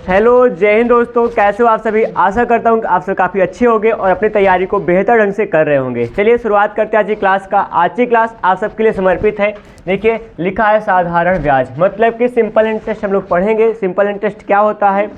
Hello, जय हिंद दोस्तों। कैसे हो आप सभी। आशा करता हूँ कि आप सब काफ़ी अच्छे होंगे और अपनी तैयारी को बेहतर ढंग से कर रहे होंगे। चलिए शुरुआत करते हैं आज की क्लास का। आज की क्लास आप सबके लिए समर्पित है। देखिए लिखा है साधारण ब्याज, मतलब कि सिंपल इंटरेस्ट हम लोग पढ़ेंगे। सिंपल इंटरेस्ट क्या होता है,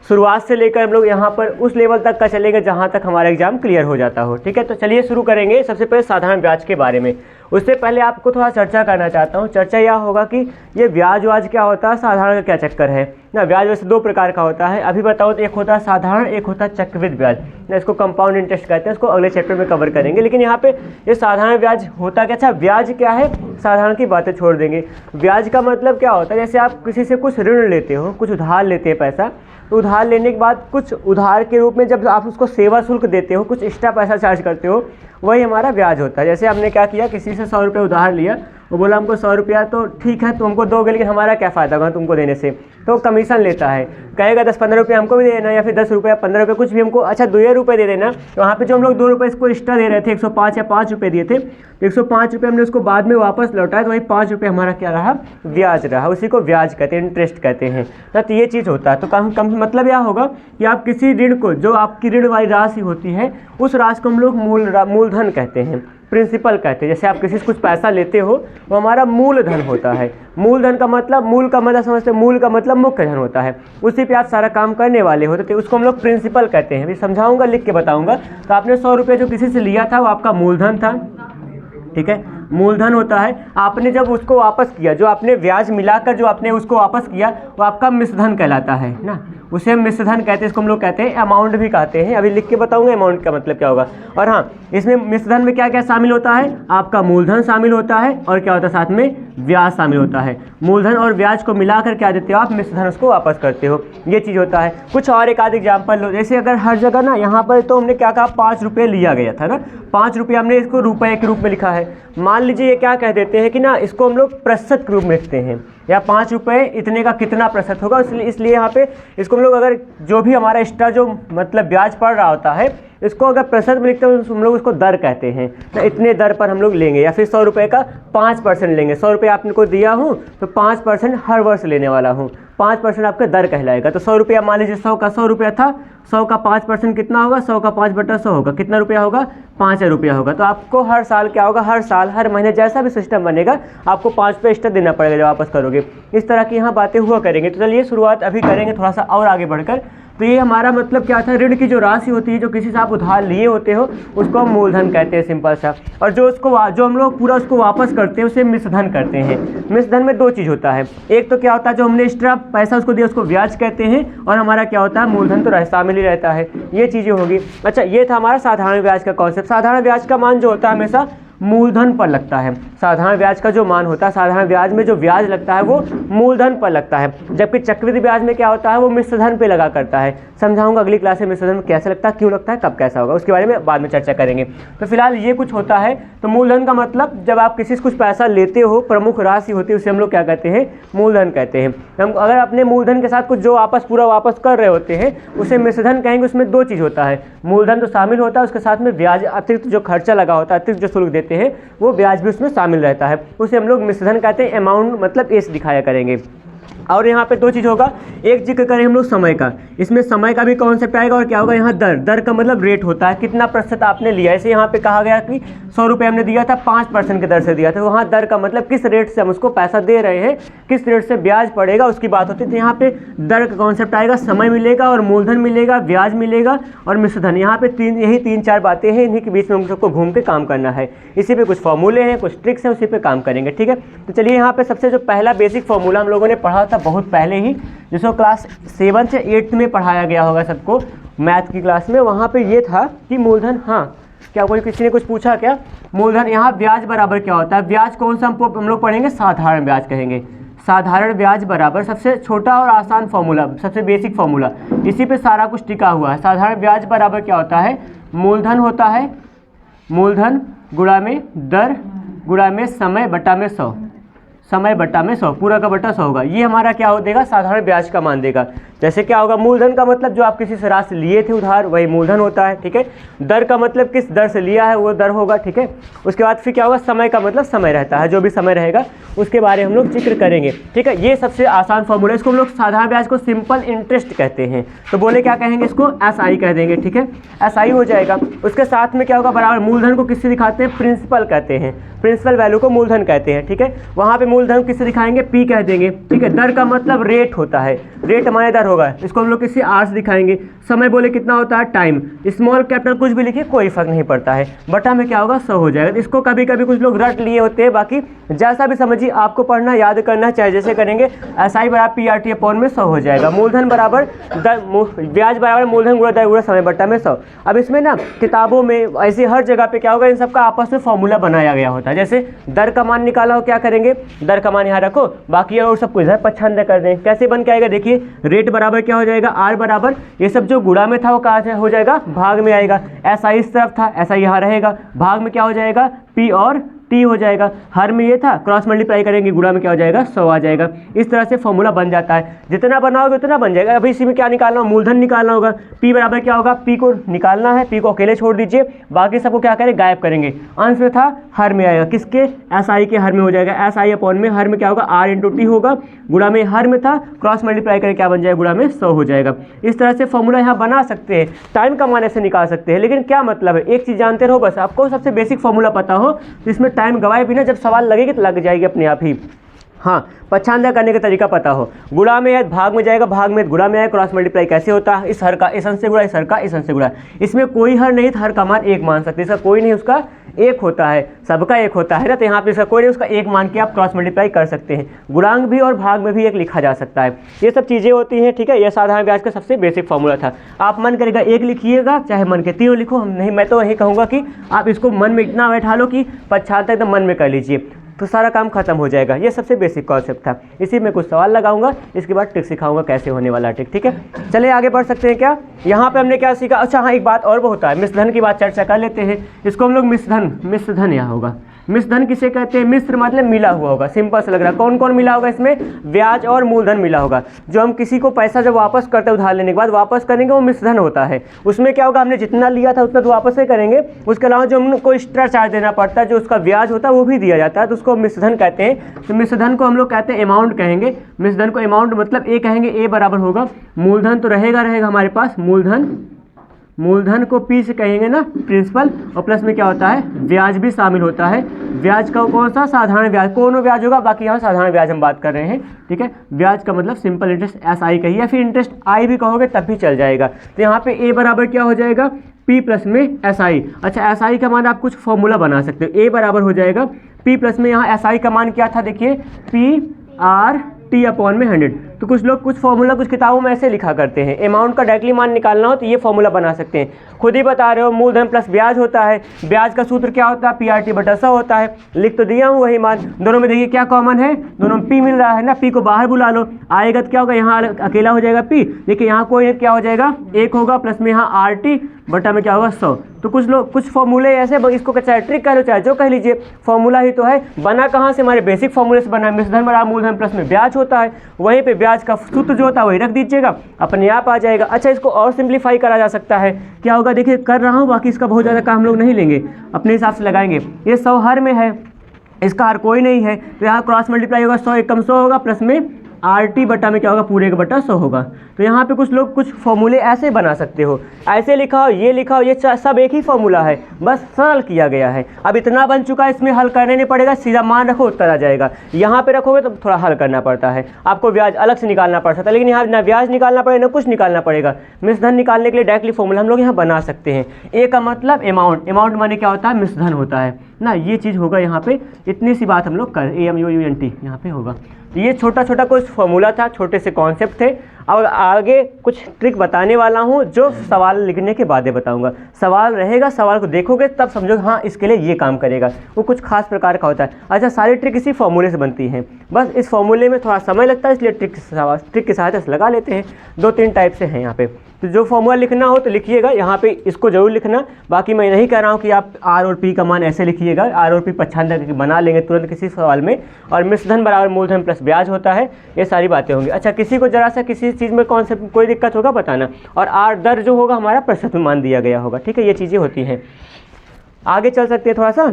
शुरुआत से लेकर हम लोग यहाँ पर उस लेवल तक का चलेंगे जहाँ तक हमारा एग्जाम क्लियर हो जाता हो। ठीक है, तो चलिए शुरू करेंगे सबसे पहले साधारण ब्याज के बारे में। उससे पहले आपको थोड़ा चर्चा करना चाहता हूँ। चर्चा यह होगा कि ये ब्याज वाज क्या होता है, साधारण का क्या चक्कर है ना। ब्याज वैसे दो प्रकार का होता है, अभी बताओ तो एक होता है साधारण, एक होता है चक्रवृद्धि ब्याज ना। इसको कंपाउंड इंटरेस्ट कहते हैं, इसको अगले चैप्टर में कवर करेंगे। लेकिन यहाँ पे ये साधारण ब्याज होता क्या। अच्छा, ब्याज क्या है, साधारण की बातें छोड़ देंगे। ब्याज का मतलब क्या होता है, जैसे आप किसी से कुछ ऋण लेते हो, कुछ उधार लेते हैं पैसा, तो उधार लेने के बाद कुछ उधार के रूप में जब आप उसको सेवा शुल्क देते हो, कुछ एक्स्ट्रा पैसा चार्ज करते हो, वही हमारा ब्याज होता है। जैसे आपने क्या किया, किसी से 100 रुपये उधार लिया, वो बोला हमको 100 रुपया तो ठीक है तुमको दोगे, लेकिन हमारा क्या फ़ायदा होगा तुमको देने से। तो कमीशन लेता है, कहेगा 10-15 रुपये हमको भी दे देना, या फिर 10 रुपये 15 रुपये कुछ भी हमको, अच्छा 2 रुपये दे देना। तो वहाँ पे जो हम लोग 2 रुपये इसको एक्स्ट्रा दे रहे थे, 105 या 5 रुपये दिए थे, तो 105 रुपये हमने उसको बाद में वापस लौटाया, तो वही 5 रुपये हमारा क्या रहा, ब्याज रहा। उसी को ब्याज कहते हैं, इंटरेस्ट कहते हैं ना। तो ये चीज़ होता है। तो कम मतलब यह होगा कि आप किसी ऋण को, जो आपकी ऋण वाली राशि होती है, उस राशि को हम लोग मूलधन कहते हैं, प्रिंसिपल कहते हैं। जैसे आप किसी से कुछ पैसा लेते हो, वो हमारा मूलधन होता है। मूलधन का मतलब, मूल का मतलब समझते हैं, मूल का मतलब मुख्य धन होता है। उसी पे आप सारा काम करने वाले होते थे, उसको हम लोग प्रिंसिपल कहते हैं। भी समझाऊंगा, लिख के बताऊंगा। तो आपने 100 रुपये जो किसी से लिया था, वो आपका मूलधन था। ठीक है, मूलधन होता है। आपने जब उसको वापस किया, जो आपने ब्याज मिलाकर जो आपने उसको वापस किया, वो आपका मिश्रधन कहलाता है ना। उसे हम मिश्रधन कहते हैं, इसको हम लोग कहते हैं अमाउंट भी कहते हैं। अभी लिख के बताऊंगा अमाउंट का मतलब क्या होगा। और हाँ, इसमें मिश्रधन में क्या क्या शामिल होता है, आपका मूलधन शामिल होता है, और क्या होता है साथ में ब्याज शामिल होता है। मूलधन और ब्याज को मिलाकर क्या देते हो आप, मिश्रधन, उसको वापस करते हो। ये चीज़ होता है। कुछ और एक आध एग्जाम्पल लो, जैसे अगर हर जगह ना, यहाँ पर तो हमने क्या कहा, 5 रुपये लिया गया था ना, 5 रुपये हमने इसको रुपये के रूप में लिखा है। मान लीजिए ये क्या कह देते हैं कि ना, इसको हम लोग प्रतिशत के रूप में लिखते हैं, या 5 रुपये इतने का कितना प्रतिशत होगा, इसलिए यहाँ पे इसको हम लोग, अगर जो भी हमारा एक्स्ट्रा जो मतलब ब्याज पड़ रहा होता है, इसको अगर प्रतिशत में लिखते हैं तो हम लोग उसको दर कहते हैं। तो इतने दर पर हम लोग लेंगे, या फिर 100 रुपये का 5% लेंगे। 100 रुपये आपने को दिया हूँ तो 5% हर वर्ष लेने वाला हूँ, 5% आपका दर कहलाएगा। तो 100 रुपया, मान लीजिए 100 का 100 रुपया था, 100 का 5% कितना होगा, 100 का 5/100 होगा, कितना रुपया होगा, 5 रुपया होगा। तो आपको हर साल क्या होगा, हर साल हर महीने जैसा भी सिस्टम बनेगा, आपको 5 रुपये एक्स्ट्रा देना पड़ेगा जब वापस करोगे। इस तरह की यहाँ बातें हुआ करेंगे। तो चलिए शुरुआत अभी करेंगे थोड़ा सा और आगे बढ़कर। तो ये हमारा मतलब क्या था, ऋण की जो राशि होती है, जो किसी से आप उधार लिए होते हो, उसको हम मूलधन कहते हैं, सिंपल सा। और जो हम लोग पूरा उसको वापस करते हैं, उसे मिश्रधन करते हैं। मिश्रधन में 2 चीज़ होता है, एक तो क्या होता है जो हमने एक्स्ट्रा पैसा उसको दिया, उसको ब्याज कहते हैं, और हमारा क्या होता है, मूलधन तो शामिल ही रहता है। ये चीज़ें होगी। अच्छा, ये था हमारा साधारण ब्याज का कॉन्सेप्ट। साधारण ब्याज का मान जो होता है हमेशा मूलधन पर लगता है। साधारण ब्याज का जो मान होता है, साधारण ब्याज में जो ब्याज लगता है वो मूलधन पर लगता है, जबकि चक्रवृद्धि ब्याज में क्या होता है, वो मिश्रधन पे लगा करता है। समझाऊंगा अगली क्लास में मिश्रधन कैसे लगता है, क्यों लगता है, कब कैसा होगा, उसके बारे में बाद में चर्चा करेंगे। तो फिलहाल ये कुछ होता है। तो मूलधन का मतलब, जब आप किसी से कुछ पैसा लेते हो, प्रमुख राशि होती है, उसे हम लोग क्या कहते हैं, मूलधन कहते हैं। हम अगर अपने मूलधन के साथ कुछ जो पूरा वापस कर रहे होते हैं, उसे मिश्रधन कहेंगे। उसमें 2 चीज़ होता है, मूलधन तो शामिल होता है, उसके साथ में ब्याज, अतिरिक्त जो खर्चा लगा होता है, अतिरिक्त जो शुल्क देते हैं, वो ब्याज भी उसमें शामिल रहता है। उसे हम लोग मिश्रधन कहते हैं। अमाउंट मतलब एस दिखाया करेंगे। और यहाँ पे 2 चीज़ होगा, एक जिक्र करें हम लोग समय का। इसमें समय का भी कॉन्सेप्ट आएगा, और क्या होगा यहाँ दर का मतलब रेट होता है, कितना प्रतिशत आपने लिया। ऐसे यहाँ पे कहा गया कि 100 रुपये हमने दिया था, 5% की दर से दिया था। वहाँ दर का मतलब किस रेट से हम उसको पैसा दे रहे हैं, किस रेट से ब्याज पड़ेगा, उसकी बात होती है। तो यहाँ पे दर का कॉन्सेप्ट आएगा, समय मिलेगा, और मूलधन मिलेगा, ब्याज मिलेगा, और मिश्रधन। यहाँ पे यही 3-4 बातें हैं, इन्हीं के बीच में हम सबको घूम के काम करना है। इसी पे कुछ फॉर्मूले हैं, कुछ ट्रिक्स हैं, उसी पे काम करेंगे। ठीक है, तो चलिए यहाँ पे सबसे जो पहला बेसिक फॉर्मूला हम लोगों ने पढ़ा था बहुत पहले ही, जिसको क्लास 7 से 8 में पढ़ाया गया होगा सबको, मैथ की क्लास में। वहाँ पे ये था कि मूलधन, हाँ क्या कोई किसी ने कुछ पूछा क्या, मूलधन यहाँ ब्याज बराबर क्या होता है। ब्याज कौन सा हम लोग पढ़ेंगे, साधारण ब्याज कहेंगे। साधारण ब्याज बराबर सबसे छोटा और आसान फॉर्मूला, सबसे बेसिक फॉर्मूला, इसी पे सारा कुछ टिका हुआ है। साधारण ब्याज बराबर क्या होता है, मूलधन होता है, मूलधन गुणा में दर गुणा में समय बटा में 100, समय बटा में 100, पूरा का बटा 100 होगा। ये हमारा क्या हो देगा, साधारण ब्याज का मान देगा। जैसे क्या होगा, मूलधन का मतलब जो आप किसी से राशि लिए थे उधार, वही मूलधन होता है, ठीक है। दर का मतलब किस दर से लिया है वो दर होगा, ठीक है। उसके बाद फिर क्या होगा, समय का मतलब समय रहता है, जो भी समय रहेगा उसके बारे में हम लोग जिक्र करेंगे, ठीक है। ये सबसे आसान फॉर्मूला, इसको हम लोग साधारण ब्याज को सिंपल इंटरेस्ट कहते हैं, तो बोले क्या कहेंगे, इसको SI कह देंगे, ठीक है, SI हो जाएगा। उसके साथ में क्या होगा, बराबर मूलधन को किससे दिखाते हैं, प्रिंसिपल कहते हैं, प्रिंसिपल वैल्यू को मूलधन कहते हैं, ठीक है। वहाँ पे मूलधन किससे दिखाएंगे, P कह देंगे, ठीक है। दर का मतलब रेट होता है, रेट हमारे दर होगा, इसको हम लोग किसी R से दिखाएंगे। समय बोले कितना होता है, टाइम, स्मॉल कैपिटल कुछ भी लिखिए कोई फर्क नहीं पड़ता है, बटा में क्या होगा 100 हो जाएगा। इसको कभी कभी कुछ लोग रट लिए होते हैं, बाकी जैसा भी समझिए, आपको पढ़ना याद करना चाहे जैसे करेंगे, SI बराबर PRT अपॉन में 100 हो जाएगा। मूलधन बराबर ब्याज बराबर मूलधन गुणा दर गुणा समय बट्टा में 100। अब इसमें ना किताबों में ऐसे हर जगह पे क्या होगा, इन सबका आपस में फॉर्मूला बनाया गया होता है। जैसे दर का मान निकाला हो, क्या करेंगे, दर का मान यहाँ रखो, बाकी और सब कुछ इधर 95 कर दें। कैसे बन के आएगा, देखिए रेट बराबर क्या हो जाएगा, R बराबर ये सब जो गुणा में था वो कहाँ से हो जाएगा, भाग में आएगा। SI इस तरफ था, SI यहाँ रहेगा, भाग में क्या हो जाएगा, P और T हो जाएगा। हर में ये था, क्रॉस मल्टीप्लाई करेंगे, गुणा में क्या हो जाएगा, 100 आ जाएगा। इस तरह से फॉर्मूला बन जाता है, जितना बनाओगे उतना बन जाएगा। अभी इसी में क्या निकालना हो, मूलधन निकालना होगा। P बराबर क्या होगा, P को निकालना है, P को अकेले छोड़ दीजिए, बाकी सबको क्या करें, गायब करेंगे। अंश में था, हर में आएगा, किसके, SI के हर में हो जाएगा। SI अपॉन में हर में क्या होगा, R इंटू T होगा, गुणा में हर में था, क्रॉस मल्टीप्लाई करके क्या बन जाएगा, गुणा में 100 हो जाएगा। इस तरह से फॉर्मूला यहाँ बना सकते हैं, टाइम कमाने से निकाल सकते हैं। लेकिन क्या मतलब है, एक चीज़ जानते रहो बस, आपको सबसे बेसिक फॉर्मूला पता हो, इसमें टाइम गवाए बिना जब सवाल लगेगी तो लग जाएगी अपने आप ही। हाँ, पच्छांदा करने का तरीका पता हो, गुणा में है भाग में जाएगा, भाग में गुणा में है, क्रॉस मल्टीप्लाई कैसे होता है, इस हर का इस अंश से गुणा, इस हर का इस अंश से गुणा। इसमें कोई हर नहीं, हर का मान एक मान सकते, इसका कोई नहीं, उसका एक होता है, सबका एक होता है ना, तो यहाँ पे इसका कोई नहीं, उसका एक मान के आप क्रॉस मल्टीप्लाई कर सकते हैं। गुणांक भी और भाग में भी एक लिखा जा सकता है, ये सब चीज़ें होती हैं, ठीक है। यह साधारण ब्याज का सबसे बेसिक फॉर्मूला था। आप मन करेगा एक लिखिएगा, चाहे मन के तीनों लिखो, नहीं मैं तो यही कहूँगा कि आप इसको मन में इतना बैठा लो कि पच्छाता एकदम मन में कर लीजिए, तो सारा काम खत्म हो जाएगा। ये सबसे बेसिक कॉन्सेप्ट था, इसी में कुछ सवाल लगाऊंगा, इसके बाद ट्रिक सिखाऊंगा कैसे होने वाला ट्रिक, ठीक है। चलिए आगे बढ़ सकते हैं क्या, यहाँ पे हमने क्या सीखा। अच्छा हाँ, एक बात और वो होता है, मिश्रधन की बात चर्चा कर लेते हैं। इसको हम लोग मिश्रधन यहाँ होगा। मिश्रधन किसे कहते हैं, मिश्र मतलब मिला हुआ होगा, सिंपल से लग रहा है। कौन कौन मिला होगा इसमें, ब्याज और मूलधन मिला होगा। जो हम किसी को पैसा जब वापस करते हैं उधार लेने के बाद वापस करेंगे, वो मिश्रधन होता है। उसमें क्या होगा, हमने जितना लिया था उतना तो वापस ही करेंगे, उसके अलावा जो हमको एक्स्ट्रा चार्ज देना पड़ता है, जो उसका ब्याज होता है वो भी दिया जाता है, तो उसको मिश्रधन कहते हैं। तो मिश्रधन को हम लोग कहते हैं अमाउंट कहेंगे। मिश्रधन को अमाउंट मतलब ए कहेंगे, ए बराबर होगा मूलधन तो रहेगा हमारे पास मूलधन को P से कहेंगे ना, प्रिंसिपल, और प्लस में क्या होता है, ब्याज भी शामिल होता है। ब्याज का कौन सा, साधारण ब्याज, कोनो ब्याज होगा, बाकी यहाँ साधारण ब्याज हम बात कर रहे हैं, ठीक है। ब्याज का मतलब सिंपल इंटरेस्ट SI कहिए, या फिर इंटरेस्ट I भी कहोगे तब भी चल जाएगा। तो यहाँ पे A बराबर क्या हो जाएगा, P प्लस में SI। अच्छा, SI का मान आप कुछ फॉर्मूला बना सकते हो, A बराबर हो जाएगा P प्लस में, यहाँ SI का मान क्या था, देखिए PRT अपॉन में 100। तो कुछ लोग कुछ फॉर्मूला कुछ किताबों में ऐसे लिखा करते हैं, अमाउंट का डायरेक्टली मान निकालना हो तो ये फॉर्मूला बना सकते हैं। खुद ही बता रहे हो, मूलधन प्लस ब्याज होता है, ब्याज का सूत्र क्या होता है, PRT बटा 100 होता है, लिख तो दिया हूँ वही मान। दोनों में देखिए क्या कॉमन है, दोनों में P मिल रहा है ना, P को बाहर बुला लो, आएगा तो क्या होगा, यहाँ अकेला हो जाएगा P, देखिए यहाँ कोई क्या हो जाएगा, 1 होगा, प्लस में यहाँ RT बटा में क्या होगा 100। तो कुछ लोग कुछ फॉर्मूले ऐसे, इसको चाहे ट्रिक कह लो चाहे जो कह लीजिए, फॉर्मूला ही तो है। बना कहाँ से, हमारे बेसिक फॉर्मूले से बना, मिश्रधन बराबर मूलधन प्लस में ब्याज होता है, वहीं पे ब्याज का सूत्र जो होता है वही रख दीजिएगा, अपने आप आ जाएगा। अच्छा, इसको और सिंप्लीफाई करा जा सकता है, क्या होगा देखिए कर रहा हूँ, बाकी इसका बहुत ज़्यादा काम हम लोग नहीं लेंगे, अपने हिसाब से लगाएंगे। ये 100 हर में है, इसका हर कोई नहीं है, तो यहाँ क्रॉस मल्टीप्लाई होगा, 100 एकम 100 होगा, प्लस में RT बटा में क्या होगा, पूरे का बटा 100 होगा। तो यहाँ पे कुछ लोग कुछ फॉर्मूले ऐसे बना सकते हो, ऐसे लिखा हो, ये लिखा हो, ये सब एक ही फॉर्मूला है, बस सरल किया गया है। अब इतना बन चुका है, इसमें हल करने नहीं पड़ेगा, सीधा मान रखो उत्तर आ जाएगा। यहाँ पे रखोगे तो थोड़ा हल करना पड़ता है, आपको ब्याज अलग से निकालना पड़ सकता है, लेकिन यहाँ ना ब्याज निकालना पड़ेगा ना कुछ निकालना पड़ेगा। मिश्रधन निकालने के लिए डायरेक्टली फॉर्मूला हम लोग यहाँ बना सकते हैं। ए का मतलब अमाउंट, अमाउंट माने क्या होता है, मिश्रधन होता है ना, ये चीज़ होगा यहाँ पे। इतनी सी बात हम लोग कर, AMUNT यहाँ पे होगा। ये छोटा छोटा कुछ फॉर्मूला था, छोटे से कॉन्सेप्ट थे। और आगे कुछ ट्रिक बताने वाला हूँ जो सवाल लिखने के बाद बताऊँगा। सवाल रहेगा, सवाल को देखोगे तब समझोगे हाँ इसके लिए ये काम करेगा, वो कुछ खास प्रकार का होता है। अच्छा, सारी ट्रिक इसी फॉर्मूले से बनती हैं, बस इस फॉर्मूले में थोड़ा समय लगता है, इसलिए ट्रिक की सहायता से लगा लेते हैं। 2-3 टाइप से हैं यहाँ पे। तो जो फॉर्मूला लिखना हो तो लिखिएगा यहाँ पे, इसको जरूर लिखना। बाकी मैं नहीं कह रहा हूँ कि आप आर और पी का मान ऐसे लिखिएगा, आर और पी पच्छांतर करके बना लेंगे तुरंत किसी सवाल में। और मिश्र धन बराबर मूलधन प्लस ब्याज होता है, ये सारी बातें होंगी। अच्छा, किसी को जरा सा किसी चीज़ में कॉन्सेप्ट कोई दिक्कत होगा बताना। और आर दर जो होगा हमारा प्रतिशत में मान दिया गया होगा, ठीक है, ये चीज़ें होती हैं। आगे चल सकते हैं, थोड़ा सा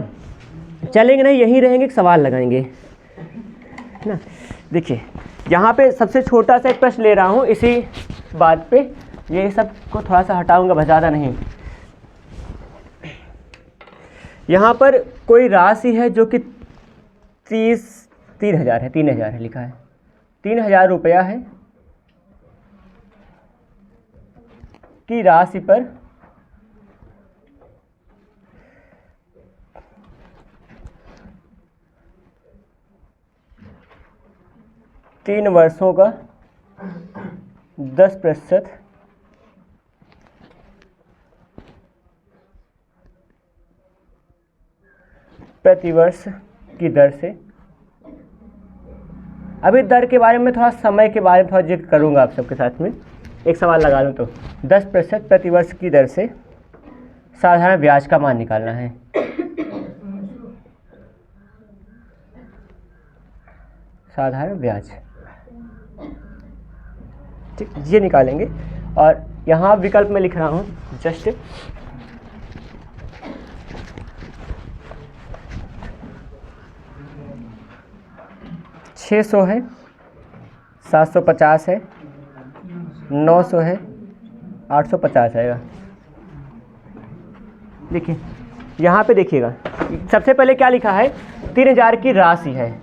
चलेंगे नहीं, यहीं रहेंगे, एक सवाल लगाएंगे ना। देखिए यहाँ पे सबसे छोटा सा एक प्रश्न ले रहा हूँ इसी बात पे, ये सब को थोड़ा सा हटाऊंगा, बस ज़्यादा नहीं। यहाँ पर कोई राशि है जो कि 3,000 है, 3,000 है लिखा है, 3,000 रुपया है की राशि पर 3 वर्षों का 10% प्रतिवर्ष की दर से। अभी दर के बारे में थोड़ा, समय के बारे में थोड़ा जिक्र करूंगा आप सबके साथ में। एक सवाल लगा लूँ तो 10% प्रतिवर्ष की दर से साधारण ब्याज का मान निकालना है। साधारण ब्याज, ठीक, ये निकालेंगे। और यहाँ विकल्प में लिख रहा हूँ जस्ट 600 है, 750 है, 900 है, 850 आएगा। देखिए यहाँ पे देखिएगा, सबसे पहले क्या लिखा है, 3,000 की राशि है।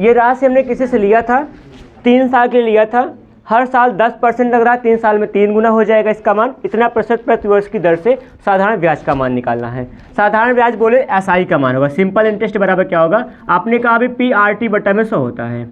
ये राशि हमने किसी से लिया था, 3 साल के लिए लिया था। हर साल 10% लग रहा है, 3 साल में 3 गुना हो जाएगा इसका मान। इतना प्रतिशत प्रतिवर्ष की दर से साधारण ब्याज का मान निकालना है। साधारण ब्याज बोले एसआई का मान होगा, सिंपल इंटरेस्ट बराबर क्या होगा, आपने कहा अभी PRT बटा में 100 होता है,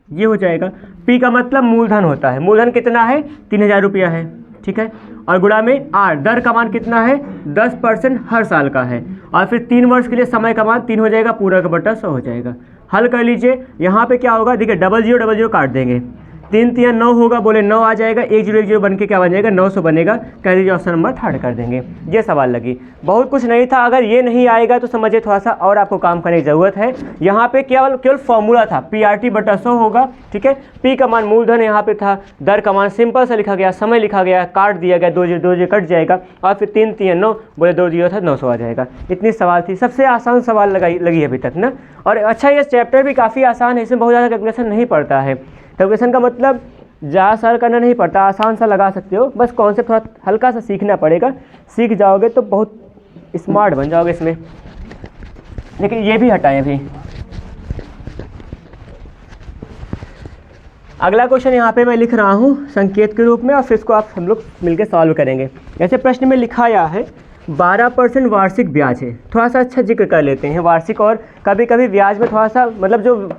ये हो जाएगा। P का मतलब मूलधन होता है, मूलधन कितना है, 3,000 रुपया है, ठीक है। और गुणा में R, दर का मान कितना है, 10% हर साल का है। और फिर 3 वर्ष के लिए समय का मान 3 हो जाएगा, पूरा का बटा 100 हो जाएगा। हल कर लीजिए, यहाँ पे क्या होगा, देखिए 00 काट देंगे, 3 3 9 होगा, बोले 9 आ जाएगा, 1010 बन के क्या बन जाएगा, 900 बनेगा। कह दीजिए ऑप्शन नंबर 3 कर देंगे। ये सवाल लगी, बहुत कुछ नहीं था। अगर ये नहीं आएगा तो समझिए थोड़ा सा और आपको काम करने की ज़रूरत है। यहाँ पे केवल फॉर्मूला था, PRT बटा 100 होगा, ठीक है। P का मान मूलधन यहाँ पे था, दर का मान सिंपल सा लिखा गया, समय लिखा गया, काट दिया गया, 2 कट जाएगा, और फिर 3 3 9, बोले 2 0 था, 900 आ जाएगा। इतनी सवाल थी, सबसे आसान सवाल लगी अभी तक ना। और अच्छा, ये चैप्टर भी काफ़ी आसान है, इसमें बहुत ज़्यादा कैलकुलेशन नहीं पड़ता है। कैलकुलेशन का मतलब ज़्यादा सारा करना नहीं पड़ता, आसान सा लगा सकते हो, बस कॉन्सेप्ट थोड़ा हल्का सा सीखना पड़ेगा। सीख जाओगे तो बहुत स्मार्ट बन जाओगे इसमें। लेकिन ये भी हटाएं अभी। अगला क्वेश्चन यहाँ पे मैं लिख रहा हूँ संकेत के रूप में, और फिर इसको आप हम लोग मिलकर सॉल्व करेंगे। जैसे प्रश्न में लिखा गया है 12% वार्षिक ब्याज है। थोड़ा सा अच्छा जिक्र कर लेते हैं वार्षिक, और कभी कभी ब्याज में थोड़ा सा मतलब जो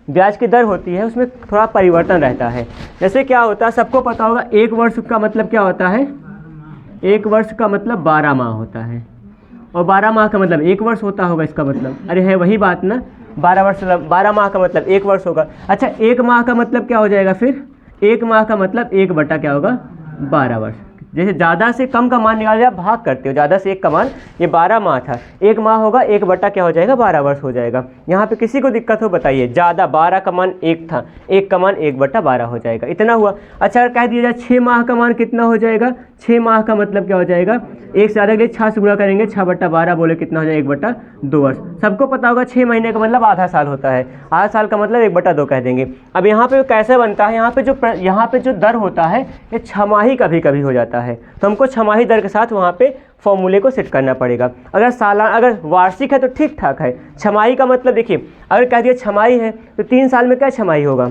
ब्याज की दर होती है उसमें थोड़ा परिवर्तन रहता है। जैसे क्या होता है, सबको पता होगा 1 वर्ष का मतलब क्या होता है, 1 वर्ष का मतलब 12 माह होता है, और 12 माह का मतलब 1 वर्ष होता होगा। इसका मतलब, अरे है वही बात ना, 12 माह का मतलब 1 वर्ष होगा। अच्छा, 1 माह का मतलब क्या हो जाएगा, फिर 1 माह का मतलब 1 बटा क्या होगा, 12 वर्ष। जैसे ज़्यादा से कम का मान निकाल दिया, भाग करते हो, ज़्यादा से 1 का मान, ये 12 माह था, 1 माह होगा, 1 बटा क्या हो जाएगा, 12 वर्ष हो जाएगा। यहाँ पे किसी को दिक्कत हो बताइए, ज़्यादा 12 का मान 1 था, 1 का मान 1 बटा 12 हो जाएगा, इतना हुआ। अच्छा, कह दिया जाए 6 माह का मान कितना हो जाएगा, 6 माह का मतलब क्या हो जाएगा, 1 से ज़्यादा के लिए 6 से गुणा करेंगे, 6 बटा 12 बोले कितना हो जाएगा, 1 बटा 2 वर्ष। सबको पता होगा 6 महीने का मतलब आधा साल होता है, आधा साल का मतलब 1 बटा 2 कह देंगे। अब यहाँ पे कैसे बनता है, यहाँ पे जो दर होता है ये छमाही कभी कभी हो जाता है, तो हमको छमाही दर के साथ वहाँ पे फॉर्मूले को सेट करना पड़ेगा। अगर वार्षिक है तो ठीक ठाक है। छमाही का मतलब देखिए, अगर कह दिया छमाही है तो 3 साल में क्या छमाही होगा,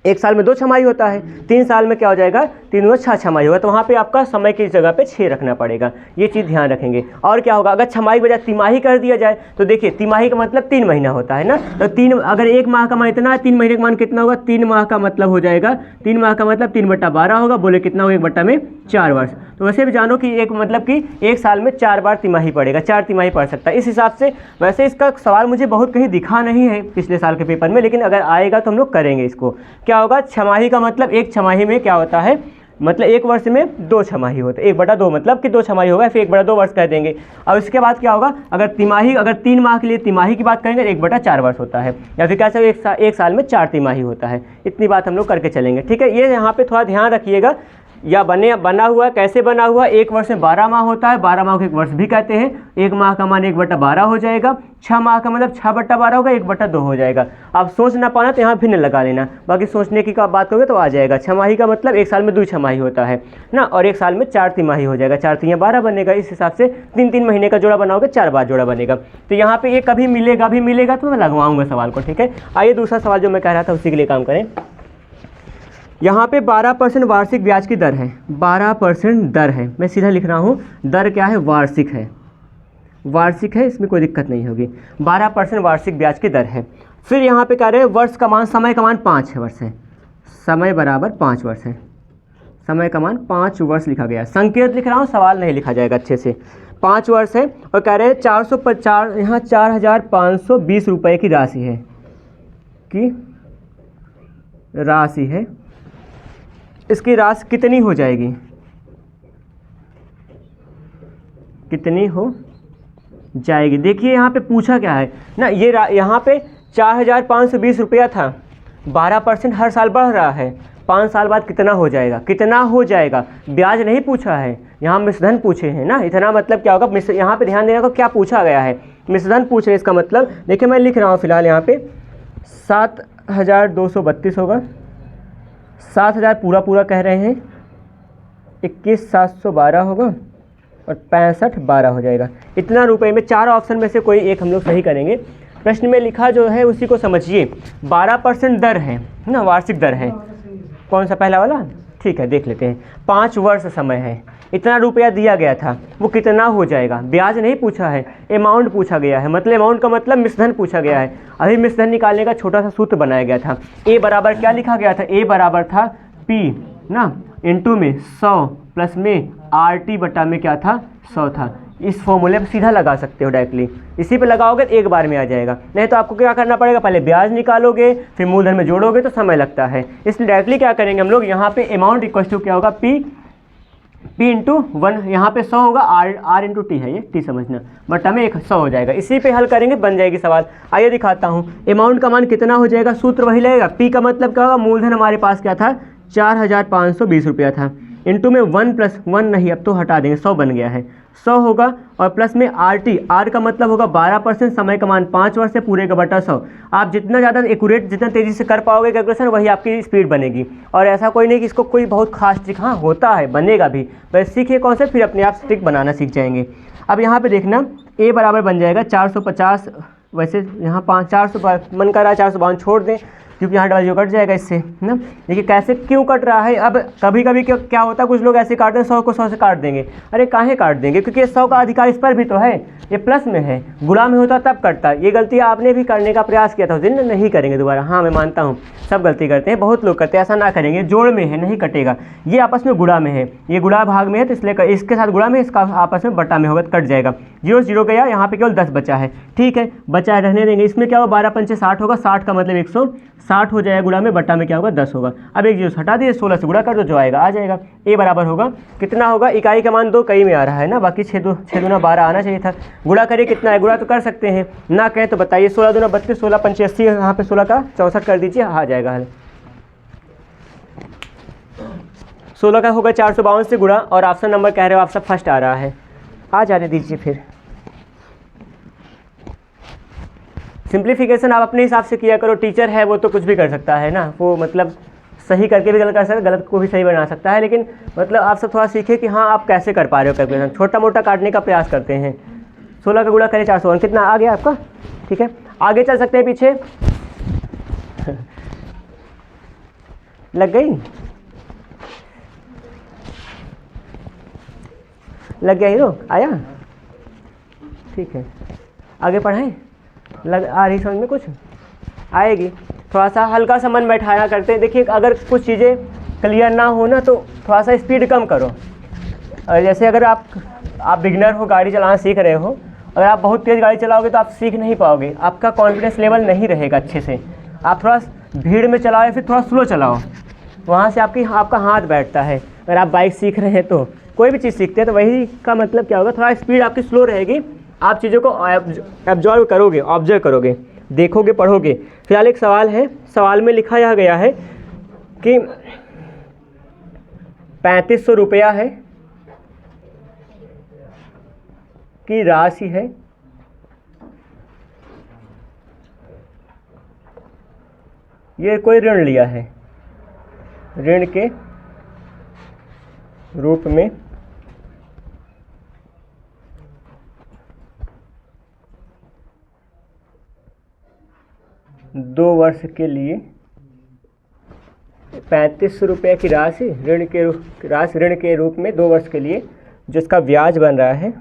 1 साल में 2 छमाही होता है, 3 साल में क्या हो जाएगा, 3 में 6 छमाही होगा। तो वहाँ पे आपका समय की जगह पे 6 रखना पड़ेगा, ये चीज़ ध्यान रखेंगे। और क्या होगा, अगर छमाही बजाय तिमाही कर दिया जाए तो देखिए तिमाही का मतलब 3 महीना होता है ना, तो 3, अगर 1 माह का मान इतना है, 3 महीने का मान कितना होगा, 3 माह का मतलब हो जाएगा, 3 माह का मतलब 3 बटा 12 होगा, बोले कितना होगा, 1 बटा में 4 वर्ष। तो वैसे भी जानो कि एक मतलब कि 1 साल में 4 बार तिमाही पड़ेगा, 4 तिमाही पड़ सकता है इस हिसाब से। वैसे इसका सवाल मुझे बहुत कहीं दिखा नहीं है पिछले साल के पेपर में, लेकिन अगर आएगा तो हम लोग करेंगे इसको। क्या होगा, छमाही का मतलब 1 छमाही में क्या होता है, मतलब एक वर्ष में 2 छमाही होते हैं, 1/2 मतलब कि 2 छमाही होगा, फिर 1/2 वर्ष कह देंगे। और इसके बाद क्या होगा, अगर तिमाही, अगर 3 माह के लिए तिमाही की बात करेंगे 1/4 वर्ष होता है, या फिर कैसे एक साल में 4 तिमाही होता है। इतनी बात हम लोग करके चलेंगे, ठीक है। ये यहाँ पे थोड़ा ध्यान रखिएगा, या बना हुआ है, कैसे बना हुआ है, एक वर्ष में 12 माह होता है, 12 माह को एक वर्ष भी कहते हैं। 1 माह का मान 1/12 हो जाएगा, 6 माह का मतलब 6/12 होगा, 1/2 हो जाएगा। आप सोच ना पाना तो यहाँ भिन्न लगा लेना, बाकी सोचने की बात करोगे तो आ जाएगा। छमाही का मतलब एक साल में 2 छमाही होता है ना, और एक साल में 4 तिमाही हो जाएगा, 4 तिया 12 बनेगा। इस हिसाब से 3-3 महीने का जोड़ा बनाओगे, 4 बार जोड़ा बनेगा। तो यहाँ पे ये कभी मिलेगा तो मैं लगवाऊंगा सवाल को, ठीक है। आइए दूसरा सवाल जो मैं कह रहा था उसी के लिए काम करें। यहाँ पे 12% वार्षिक ब्याज की दर है, 12% दर है, मैं सीधा लिख रहा हूँ, दर क्या है, वार्षिक है, वार्षिक है, इसमें कोई दिक्कत नहीं होगी। 12% वार्षिक ब्याज की दर है। फिर यहाँ पे कह रहे हैं वर्ष का मान, समय का मान 5 वर्ष है, समय बराबर 5 वर्ष है, समय का मान 5 वर्ष लिखा गया है। संकेत लिख रहा हूँ, सवाल नहीं लिखा जाएगा अच्छे से। 5 वर्ष है और कह रहे हैं 450, यहाँ 4520 रुपये की राशि है, इसकी राशि कितनी हो जाएगी, कितनी हो जाएगी। देखिए यहाँ पे पूछा क्या है ना, ये यहाँ पे 4520 रुपया था, 12% हर साल बढ़ रहा है, 5 साल बाद कितना हो जाएगा, कितना हो जाएगा, ब्याज नहीं पूछा है, यहाँ मिश्रधन पूछे हैं ना। इतना मतलब क्या होगा, यहाँ पे ध्यान देने को क्या पूछा गया है, मिश्रधन पूछ रहे। इसका मतलब देखिए मैं लिख रहा हूँ फिलहाल यहाँ पे 7232 होगा, 7000 पूरा कह रहे हैं, 21712 होगा और 6512 हो जाएगा। इतना रुपए में 4 ऑप्शन में से कोई एक हम लोग सही करेंगे। प्रश्न में लिखा जो है उसी को समझिए। 12% दर है ना, वार्षिक दर है। कौन सा पहला वाला, ठीक है देख लेते हैं। 5 वर्ष समय है, इतना रुपया दिया गया था, वो कितना हो जाएगा, ब्याज नहीं पूछा है, अमाउंट पूछा गया है। मतलब अमाउंट का मतलब मिश्रधन पूछा गया है। अभी मिश्रधन निकालने का छोटा सा सूत्र बनाया गया था। ए बराबर क्या लिखा गया था, ए बराबर था पी ना इंटू में 100 प्लस में RT बटा में क्या था, 100 था। इस फॉर्मूले पर सीधा लगा सकते हो डायरेक्टली, इसी पे लगाओगे तो एक बार में आ जाएगा। नहीं तो आपको क्या करना पड़ेगा, पहले ब्याज निकालोगे फिर मूलधन में जोड़ोगे तो समय लगता है। इसलिए डायरेक्टली क्या करेंगे हम लोग, यहाँ पे अमाउंट इक्वल टू क्या होगा, P इंटू 1, यहाँ पे 100 होगा, R इंटू टी है, ये टी समझना, बटा में 100 हो जाएगा। इसी पे हल करेंगे, बन जाएगी सवाल। आइए दिखाता हूँ। अमाउंट का मान कितना हो जाएगा, सूत्र वही लगेगा। P का मतलब क्या होगा, मूलधन हमारे पास क्या था, 4520 रुपया था, इंटू में 1 प्लस 1 नहीं, अब तो हटा देंगे, 100 बन गया है, 100 होगा। और प्लस में RT, R का मतलब होगा 12%, समय का मान 5 वर्ष है, पूरे का बटा 100। आप जितना ज़्यादा एक्यूरेट, जितना तेज़ी से कर पाओगे कैलकुलेशन, वही आपकी स्पीड बनेगी। और ऐसा कोई नहीं कि इसको कोई बहुत खास ट्रिक, हाँ होता है, बनेगा भी, बस सीखिए कौन से, फिर अपने आप ट्रिक बनाना सीख जाएंगे। अब यहाँ पे देखना, A बराबर बन जाएगा 450, वैसे यहाँ 400 मन कर रहा है 452 छोड़ दें, क्योंकि यहाँ डबल जो कट जाएगा इससे ना। देखिए कैसे क्यों कट रहा है। अब कभी कभी क्या होता है, कुछ लोग ऐसे काटते हैं 100 को 100 से काट देंगे। अरे काहे काट देंगे, क्योंकि 100 का अधिकार इस पर भी तो है, ये प्लस में है, गुणा में होता तब कटता। ये गलती आपने भी करने का प्रयास किया था उस दिन, नहीं करेंगे दोबारा। हाँ मैं मानता हूँ, सब गलती करते हैं, बहुत लोग करते हैं, ऐसा ना करेंगे। जोड़ में है, नहीं कटेगा, ये आपस में गुणा में है, ये गुणा भाग में है, तो इसलिए इसके साथ गुणा में, इसका आपस में बटा में होगा तो कट जाएगा। 0 0 गया, यहाँ पे केवल 10 बचा है, ठीक है, बचा है रहने देंगे। इसमें क्या होगा, 12 पंचे 60 होगा, 60 का मतलब 160 हो जाएगा, गुणा में बटा में क्या होगा 10 होगा। अब एक 0 हटा दिए, 16 से गुणा कर दो, जो आएगा आ जाएगा। ए बराबर होगा कितना होगा, इकाई का मान 2 कई में आ रहा है ना, बाकी 6 दूना 12 आना चाहिए था। गुणा करिए कितना है, गुणा तो कर सकते हैं, ना कहें तो बताइए। 16 दूना 32, 16 पंचे 80, यहाँ पे 16 का 64 कर दीजिए, आ जाएगा हल। 16 का होगा 452 से गुणा, और ऑप्शन नंबर कह रहे हो आप सब फर्स्ट आ रहा है, आ जाने दीजिए। फिर सिंप्लीफिकेशन आप अपने हिसाब से किया करो, टीचर है वो तो कुछ भी कर सकता है ना, वो मतलब सही करके भी गलत कर सकता है, गलत को भी सही बना सकता है। लेकिन मतलब आप सब थोड़ा सीखिए कि हाँ आप कैसे कर पा रहे हो कैलकुलेशन, छोटा मोटा काटने का प्रयास करते हैं। 16 का गुणा करें 401, कितना आ गया आपका, ठीक है। आगे चल सकते हैं, पीछे लग गई, लग गया हीरो, आया, ठीक है। आगे पढ़ाएं, लग आ रही समझ में, कुछ आएगी। थोड़ा सा हल्का सा मन बैठाया करते हैं। देखिए अगर कुछ चीज़ें क्लियर ना हो ना, तो थोड़ा सा स्पीड कम करो। और जैसे अगर आप बिगिनर हो, गाड़ी चलाना सीख रहे हो, अगर आप बहुत तेज़ गाड़ी चलाओगे तो आप सीख नहीं पाओगे, आपका कॉन्फिडेंस लेवल नहीं रहेगा अच्छे से। आप थोड़ा भीड़ में चलाओ या फिर थोड़ा स्लो चलाओ, वहाँ से आपका हाथ बैठता है। अगर आप बाइक सीख रहे हैं तो कोई भी चीज़ सीखते हैं तो वही का मतलब क्या होगा, थोड़ा स्पीड आपकी स्लो रहेगी, आप चीज़ों को एब्जॉर्व करोगे, ऑब्जर्व करोगे, देखोगे, पढ़ोगे। फिलहाल एक सवाल है, सवाल में लिखा यह गया है कि 3500 रुपया है की राशि है, ये कोई ऋण लिया है, ऋण के रूप में 2 वर्ष के लिए 3500 रुपये की राशि ऋण के रूप में 2 वर्ष के लिए जिसका ब्याज बन रहा है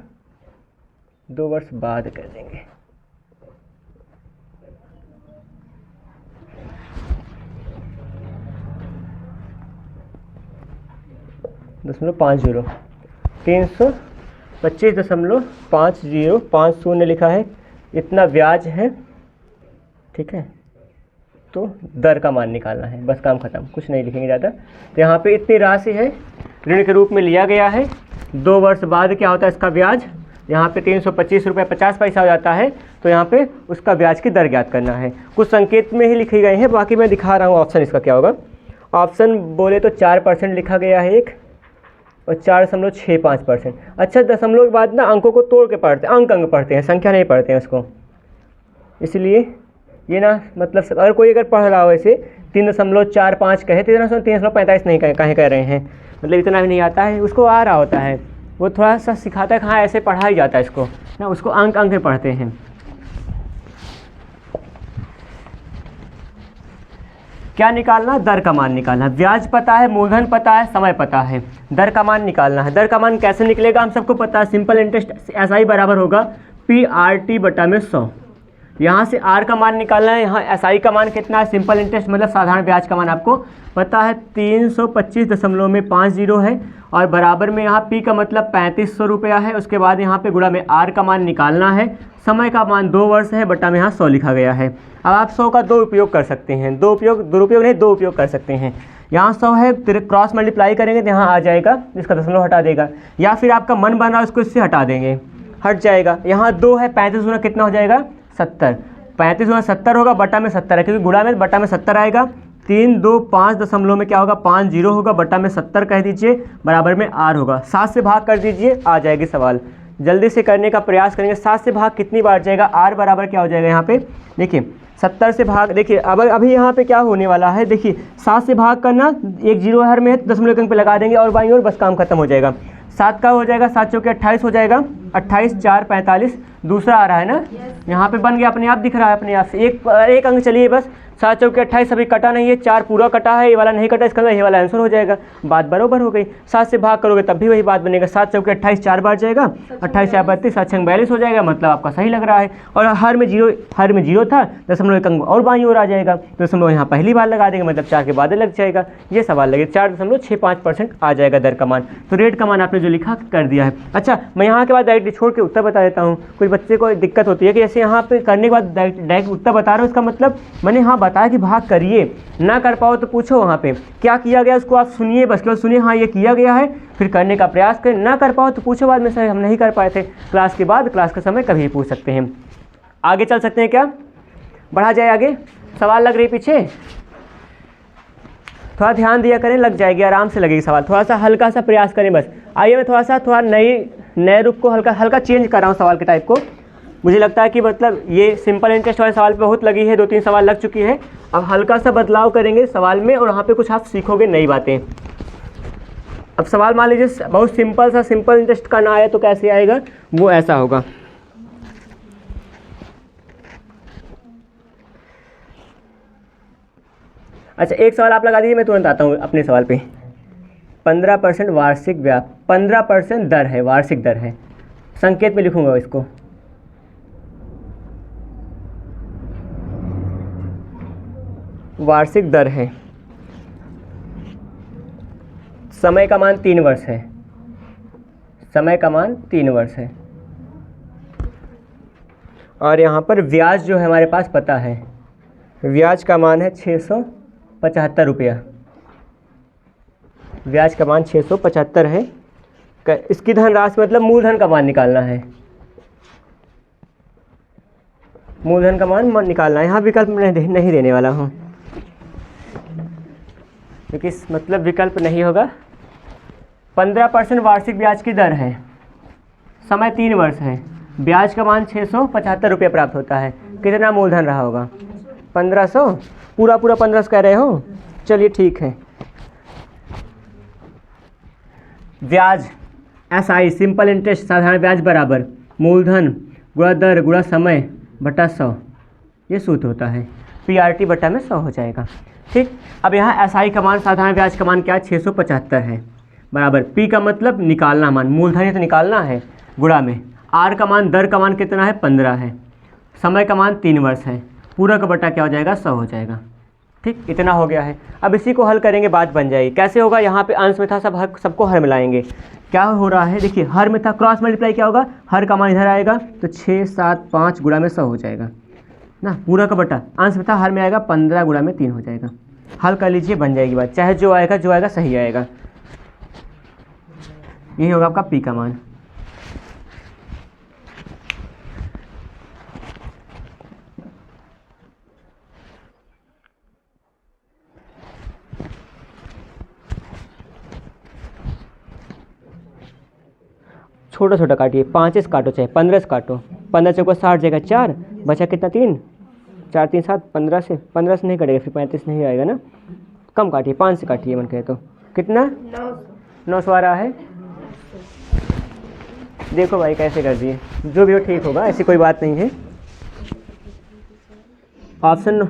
2 वर्ष बाद कर देंगे। दशमलव 50 325.50 लिखा है, इतना ब्याज है, ठीक है। तो दर का मान निकालना है, बस काम खत्म, कुछ नहीं लिखेंगे ज़्यादा। तो यहाँ पे इतनी राशि है, ऋण के रूप में लिया गया है, 2 वर्ष बाद क्या होता है इसका ब्याज, यहाँ पे 325 रुपये 50 पैसा हो जाता है, तो यहाँ पे उसका ब्याज की दर ज्ञात करना है। कुछ संकेत में ही लिखे गए हैं, बाकी मैं दिखा रहा हूँ ऑप्शन इसका क्या होगा। ऑप्शन बोले तो 4% लिखा गया है एक, और 4.65%। अच्छा, दशमलव के बाद ना अंकों को तोड़ के पढ़ते हैं, अंक पढ़ते हैं, संख्या नहीं पढ़ते हैं उसको, इसलिए ये ना मतलब अगर कोई पढ़ रहा हो ऐसे 3.45 कहे तो 345 नहीं कहें कह रहे हैं, मतलब इतना भी नहीं आता है, उसको आ रहा होता है, वो थोड़ा सा सिखाता है, हाँ ऐसे पढ़ा ही जाता है इसको ना, उसको अंक में पढ़ते हैं। क्या निकालना, दर का मान निकालना। ब्याज पता है, मूलधन पता है, समय पता है, दर का मान निकालना है। दर का मान कैसे निकलेगा हम सबको पता है, सिंपल इंटरेस्ट SI बराबर होगा PRT बटा में 100। यहाँ से R का मान निकालना है, यहाँ SI का मान कितना है, सिंपल इंटरेस्ट मतलब साधारण ब्याज का मान आपको पता है 325.50 है, और बराबर में यहाँ P का मतलब 3500 रुपया है, उसके बाद यहाँ पे गुणा में R का मान निकालना है, समय का मान 2 वर्ष है, बटा में यहाँ 100 लिखा गया है। अब आप 100 का 2 उपयोग कर सकते हैं, दो उपयोग कर सकते हैं। यहाँ 100 है, फिर क्रॉस मल्टीप्लाई करेंगे तो यहाँ आ जाएगा, इसका दशमलव हटा देगा, या फिर आपका मन बन रहा है उसको इससे हटा देंगे, हट जाएगा। यहाँ 2 है, 35 गुना कितना हो जाएगा 70, 35 गुना 70 होगा, बटा में 70 है, क्योंकि गुणा में बटा में 70 आएगा। 3 2 5 दशमलव में क्या होगा 50 होगा, बटा में 70 कह दीजिए, बराबर में R होगा। 7 से भाग कर दीजिए, आ जाएगी सवाल। जल्दी से करने का प्रयास करेंगे। 7 से भाग कितनी बार जाएगा, R बराबर क्या हो जाएगा यहाँ पे, देखिए 70 से भाग, देखिए अब अभी यहाँ पे क्या होने वाला है, देखिए 7 से भाग करना, एक जीरो हर में है, दशमलव अंक पे लगा देंगे और बाईं ओर, बस काम खत्म हो जाएगा। 7 का हो जाएगा, 7 चौके 28 हो जाएगा, 28 4 45, दूसरा आ रहा है ना, यहाँ पे बन गया, अपने आप दिख रहा है अपने आप से, एक अंक चलिए बस। 7 चौके 28 अभी कटा नहीं है, 4 पूरा कटा है, ये वाला नहीं कटा, इसका ये वाला आंसर हो जाएगा, बात बरोबर हो गई। 7 से भाग करोगे तब भी वही बात बनेगा, 7 चौके 28 4 बार जाएगा, 28 4 32, 7 6 42 हो जाएगा, मतलब आपका सही लग रहा है। और हर में जीरो था, दशमलव एक अंक और बाईं ओर आ जाएगा, तो दशमलव यहाँ पहली बार लगा देंगे, मतलब 4 के बाद लग जाएगा, ये सवाल लगे। 4.65% आ जाएगा दर का मान। तो रेट का मान आपने जो लिखा कर दिया है। अच्छा, मैं यहाँ के बाद डायरेक्ट छोड़ के उत्तर बता देता हूँ। कुछ बच्चे को दिक्कत होती है कि जैसे यहाँ पे करने के बाद डायरेक्ट उत्तर बता रहा हूँ, इसका मतलब मैंने हाँ बताया कि भाग करिए, ना कर पाओ तो पूछो वहाँ पे क्या किया गया, उसको आप सुनिए, बस केवल सुनिए, हाँ ये किया गया है, फिर करने का प्रयास करें। ना कर पाओ तो पूछो बाद में, सर हम नहीं कर पाए थे, क्लास के बाद, क्लास के समय कभी पूछ सकते हैं। आगे चल सकते हैं क्या, बढ़ा जाए आगे, सवाल लग रही पीछे, थोड़ा ध्यान दिया करें, लग जाएगी, आराम से लगेगी सवाल, थोड़ा सा हल्का सा प्रयास करें बस। आइए मैं थोड़ा नए रूप को हल्का चेंज कर रहा हूँ सवाल के टाइप को। मुझे लगता है कि मतलब ये सिंपल इंटरेस्ट वाले सवाल पे बहुत लगी है, 2-3 सवाल लग चुकी है, अब हल्का सा बदलाव करेंगे सवाल में, और वहाँ पे कुछ आप सीखोगे नई बातें। अब सवाल मान लीजिए बहुत सिंपल इंटरेस्ट का ना आया तो कैसे आएगा, वो ऐसा होगा। अच्छा, एक सवाल आप लगा दीजिए, मैं तुरंत आता हूँ अपने सवाल पे। 15% वार्षिक ब्याज, 15% दर है, वार्षिक दर है, संकेत में लिखूंगा इसको। वार्षिक दर है, समय का मान 3 वर्ष है, समय का मान 3 वर्ष है, और यहाँ पर ब्याज जो है हमारे पास पता है, ब्याज का मान है 675 रुपया, ब्याज का मान 675 है। इसकी धनराशि मतलब मूलधन का मान निकालना है, मूलधन का मान निकालना है। यहाँ विकल्प नहीं देने वाला हूँ क्योंकि मतलब विकल्प नहीं होगा। 15% वार्षिक ब्याज की दर है, समय 3 वर्ष है, ब्याज का मान 675 रुपये प्राप्त होता है। कितना मूलधन रहा होगा? 1500। पूरा 1500 कह रहे हो? चलिए ठीक है। ब्याज SI सिंपल इंटरेस्ट साधारण ब्याज बराबर मूलधन गुणा दर गुणा समय बटा 100, ये सूत्र होता है। PRT बटा में 100 हो जाएगा। ठीक, अब यहाँ SI का मान साधारण ब्याज का मान क्या है? 675 है, बराबर P का मतलब निकालना मान, मूलधन ही तो निकालना है, गुणा में R का मान, दर का मान कितना है? 15 है, समय का मान 3 वर्ष है, पूरा का बटा क्या हो जाएगा? 100 हो जाएगा। ठीक, इतना हो गया है। अब इसी को हल करेंगे, बात बन जाएगी। कैसे होगा? यहाँ पे अंश में था, सबको हर मिलाएंगे। क्या हो रहा है देखिए, हर में था, क्रॉस मल्टीप्लाई क्या होगा? हर का मान इधर आएगा तो 6 7 5 गुणा में 100 हो जाएगा ना, पूरा का बटा। अंश में था, हर में आएगा 15 गुणा में 3 हो जाएगा। हल कर लीजिए, बन जाएगी बात। चाहे जो आएगा सही आएगा। यही होगा आपका P का मान। छोटा छोटा काटिए, 5 से काटो चाहे 15 से काटो। 15 चौको 60 जगह 4 बचा कितना? 3, 4 3 7, 15 से नहीं कटेगा, फिर 35 नहीं आएगा ना। कम काटिए, 5 से काटिए मन कहे तो। कितना? 900 आ रहा है। देखो भाई कैसे कर दिए, जो भी हो ठीक होगा, ऐसी कोई बात नहीं है। ऑप्शन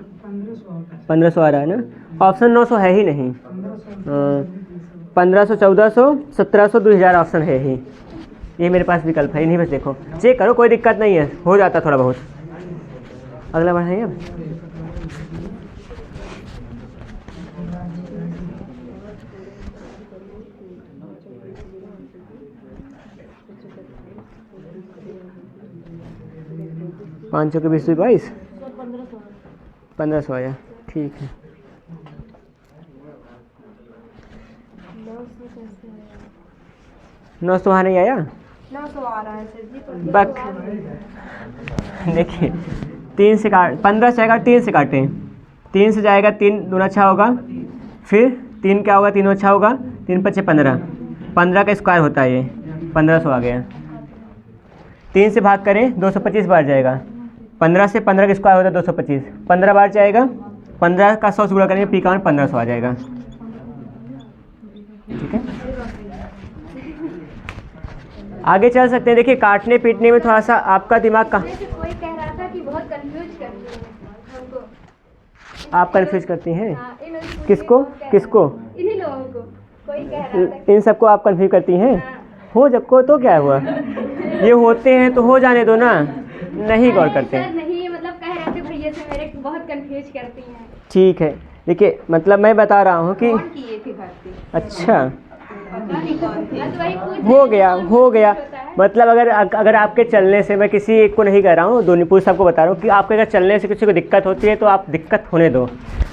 1500 आ रहा है ना, ऑप्शन 900 है ही नहीं। 1500, 1400, 1700, 2000 ऑप्शन है ही। ये मेरे पास विकल्प है, नहीं बस देखो चेक करो, कोई दिक्कत नहीं है, हो जाता थोड़ा बहुत। अगला बढ़ाइए अब। पाँच सौ के 20 22, 1500 आया। ठीक है, 900 वहाँ नहीं आया, 900 आ रहा है सर जी। बक देखिए 3 से काट, 15 से आएगा, 3 से काटें, 3 से जाएगा 3 दूना अच्छा होगा, फिर 3 क्या होगा? 3 अच्छा होगा, 3 5 15, 15 का स्क्वायर होता है ये, 1500 आ गया। 3 से भाग करें 225 बार जाएगा, 15 से 15 का स्क्वायर होता है 225, 15 बार जाएगा, 15 का 100 से गुणा करेंगे, P का मान 1500 आ जाएगा। ठीक है, आगे चल सकते हैं। देखिए काटने पीटने में थोड़ा सा आपका दिमाग का, कोई कह रहा था कि बहुत कंफ्यूज करती है हमको। आप कंफ्यूज करती हैं? हाँ, किसको किसको? इन्हीं लोगों को। कोई कह रहा था इन सबको आप कंफ्यूज करती हैं? हाँ। हो जब को तो क्या हुआ, ये होते हैं तो हो जाने दो ना, नहीं गौर करते। सर नहीं, मतलब कह रहे थे भैया से मेरे बहुत कंफ्यूज करती हैं। ठीक है, देखिए मतलब मैं बता रहा हूँ कि कौन किए थे भर्ती? अच्छा पता नहीं कौन थे। मैं तो वही पूछ हो रही गया, थी, हो गया। होता है। मतलब अगर आपके चलने से, मैं किसी एक को नहीं कह रहा हूँ, दोनों पूरे सबको बता रहा हूँ कि आपके अगर चलने से किसी को दिक्कत होती है तो आप दिक्कत होने दो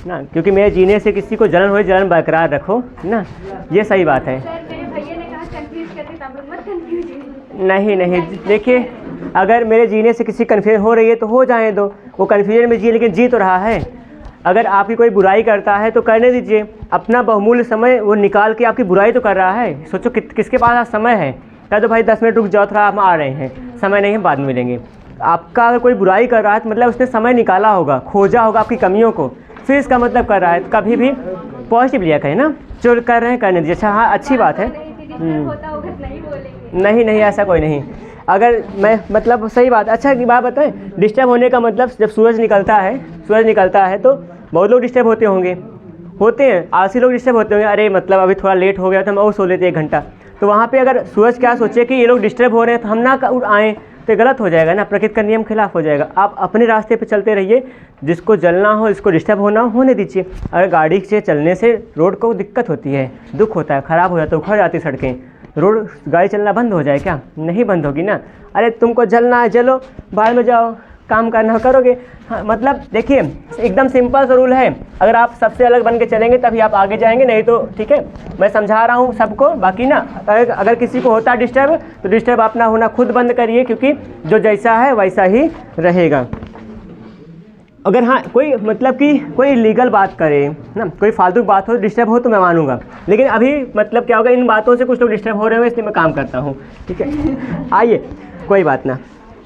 ना, क्योंकि मेरे जीने से किसी को जलन हो, जलन बरकरार रखो ना, ये सही बात है। सर मेरे भैया ने कहा कंफ्यूज करते, तब लोग मत कंफ्यूज। नहीं नहीं, देखिए अगर मेरे जीने से किसी कन्फ्यूजन हो रही है तो हो जाए दो, वो कन्फ्यूजन में जी, लेकिन जी तो रहा है। अगर आपकी कोई बुराई करता है तो करने दीजिए, अपना बहुमूल्य समय वो निकाल के आपकी बुराई तो कर रहा है। सोचो किसके पास आज समय है, कह दो भाई 10 मिनट रुक जाओ, थोड़ा हम आ रहे हैं, समय नहीं है, बाद में मिलेंगे। आपका अगर कोई बुराई कर रहा है तो मतलब उसने समय निकाला होगा, खोजा होगा आपकी कमियों को, फिर इसका मतलब कर रहा है। कभी भी पॉजिटिव लिया कहें ना, जो कर रहे हैं करने दीजिए। अच्छा हाँ, अच्छी बात है। नहीं नहीं, ऐसा कोई नहीं। अगर मैं मतलब सही बात, अच्छा की बात बताएं, डिस्टर्ब होने का मतलब जब सूरज निकलता है तो बहुत लोग डिस्टर्ब होते हैं, आलसी लोग डिस्टर्ब होते होंगे, अरे मतलब अभी थोड़ा लेट हो गया तो हम और सो लेते 1 घंटा। तो वहाँ पे अगर सूरज क्या सोचे कि ये लोग डिस्टर्ब हो रहे हैं तो हम ना आएँ, तो गलत हो जाएगा ना, प्रकृति का नियम खिलाफ हो जाएगा। आप अपने रास्ते पे चलते रहिए, जिसको जलना हो, जिसको डिस्टर्ब होना हो, होने दीजिए। अगर गाड़ी से चलने से रोड को दिक्कत होती है, दुख होता है, ख़राब हो जाता है, उखड़ जाती सड़कें, रोड गाड़ी चलना बंद हो जाए क्या? नहीं बंद होगी ना। अरे तुमको जलना है जलो, बाहर में जाओ, काम करना करोगे। हाँ, मतलब देखिए एकदम सिंपल सा रूल है, अगर आप सबसे अलग बन के चलेंगे तभी आप आगे जाएंगे, नहीं तो ठीक है मैं समझा रहा हूँ सबको। बाकी ना अगर किसी को होता है डिस्टर्ब तो डिस्टर्ब अपना होना खुद बंद करिए, क्योंकि जो जैसा है वैसा ही रहेगा। अगर हाँ कोई मतलब कि कोई लीगल बात करे ना, कोई फालतू बात हो डिस्टर्ब हो तो मैं मानूंगा, लेकिन अभी मतलब क्या होगा, इन बातों से कुछ लोग डिस्टर्ब हो रहे हो इसलिए मैं काम करता हूँ, ठीक है। आइए कोई बात ना।